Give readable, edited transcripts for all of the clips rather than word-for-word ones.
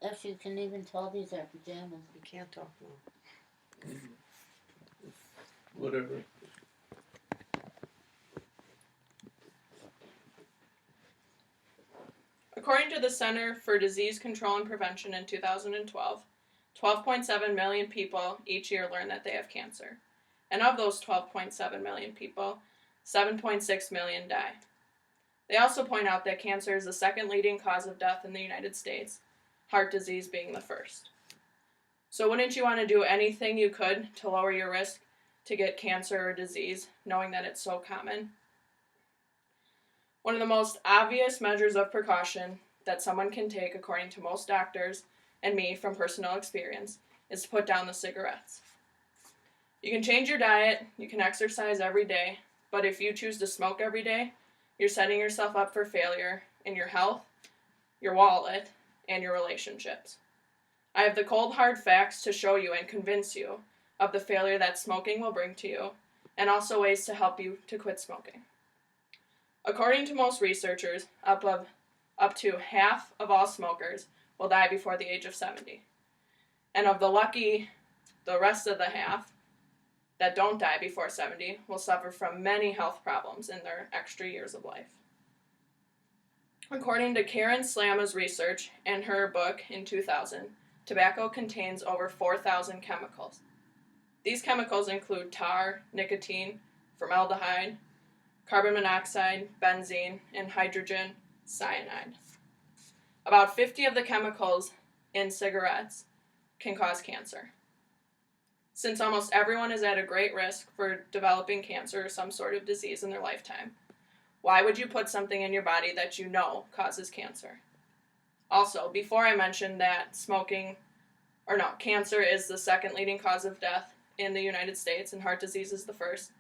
If you can even tell these are pajamas. You can't talk now. Whatever. According to the Center for Disease Control and Prevention in 2012, 12.7 million people each year learn that they have cancer. And of those 12.7 million people, 7.6 million die. They also point out that cancer is the second leading cause of death in the United States, heart disease being the first. So wouldn't you want to do anything you could to lower your risk to get cancer or disease, knowing that it's so common? One of the most obvious measures of precaution that someone can take, according to most doctors and me from personal experience, is to put down the cigarettes. You can change your diet, you can exercise every day, but if you choose to smoke every day, you're setting yourself up for failure in your health, your wallet, and your relationships. I have the cold hard facts to show you and convince you of the failure that smoking will bring to you, and also ways to help you to quit smoking. According to most researchers, up to half of all smokers will die before the age of 70. And of the rest of the half that don't die before 70 will suffer from many health problems in their extra years of life. According to Karen Slama's research and her book in 2000, tobacco contains over 4,000 chemicals. These chemicals include tar, nicotine, formaldehyde, carbon monoxide, benzene, and hydrogen cyanide. About 50 of the chemicals in cigarettes can cause cancer. Since almost everyone is at a great risk for developing cancer or some sort of disease in their lifetime, why would you put something in your body that you know causes cancer? Also, before I mentioned that cancer is the second leading cause of death in the United States and heart disease is the first,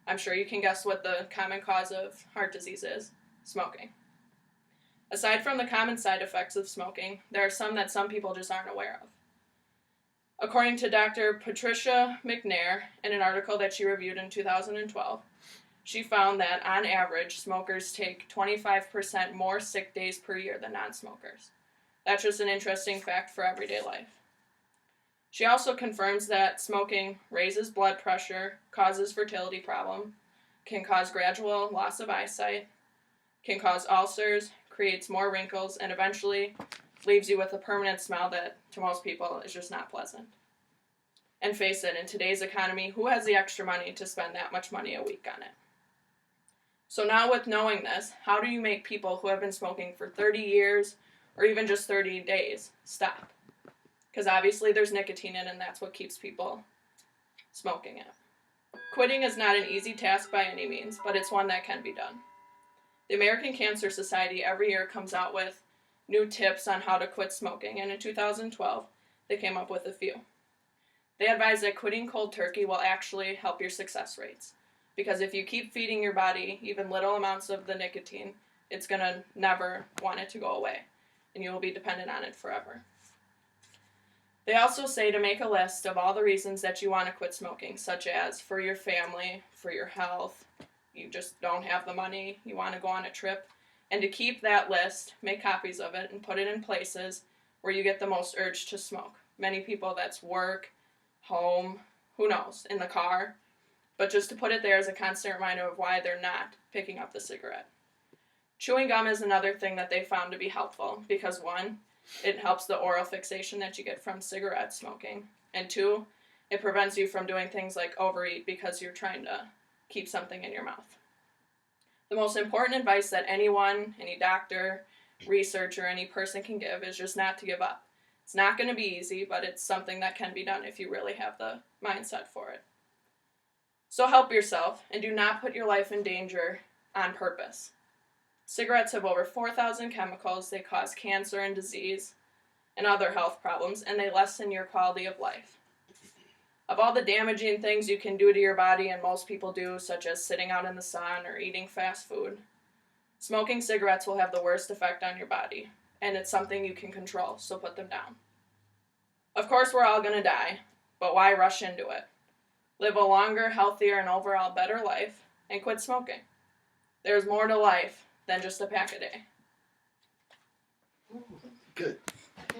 I'm sure you can guess what the common cause of heart disease is: smoking. Aside from the common side effects of smoking, there are some that some people just aren't aware of. According to Dr. Patricia McNair, in an article that she reviewed in 2012, she found that, on average, smokers take 25% more sick days per year than non-smokers. That's just an interesting fact for everyday life. She also confirms that smoking raises blood pressure, causes fertility problems, can cause gradual loss of eyesight, can cause ulcers, creates more wrinkles, and eventually leaves you with a permanent smell that, to most people, is just not pleasant. And face it, in today's economy, who has the extra money to spend that much money a week on it? So now, with knowing this, how do you make people who have been smoking for 30 years or even just 30 days stop? Because obviously there's nicotine in it, and that's what keeps people smoking it. Quitting is not an easy task by any means, but it's one that can be done. The American Cancer Society every year comes out with new tips on how to quit smoking, and in 2012, they came up with a few. They advise that quitting cold turkey will actually help your success rates, because if you keep feeding your body even little amounts of the nicotine, it's going to never want it to go away, and you will be dependent on it forever. They also say to make a list of all the reasons that you want to quit smoking, such as for your family, for your health, you just don't have the money, you want to go on a trip, and to keep that list, make copies of it, and put it in places where you get the most urge to smoke. Many people, that's work, home, who knows, in the car, but just to put it there as a constant reminder of why they're not picking up the cigarette. Chewing gum is another thing that they found to be helpful, because one, it helps the oral fixation that you get from cigarette smoking. And two, it prevents you from doing things like overeat because you're trying to keep something in your mouth. The most important advice that anyone, any doctor, researcher, any person can give is just not to give up. It's not going to be easy, but it's something that can be done if you really have the mindset for it. So help yourself, and do not put your life in danger on purpose. Cigarettes have over 4,000 chemicals. They cause cancer and disease and other health problems, and they lessen your quality of life. Of all the damaging things you can do to your body, and most people do, such as sitting out in the sun or eating fast food, smoking cigarettes will have the worst effect on your body, and it's something you can control, so put them down. Of course, we're all going to die, but why rush into it? Live a longer, healthier, and overall better life, and quit smoking. There's more to life than just a pack a day. Good.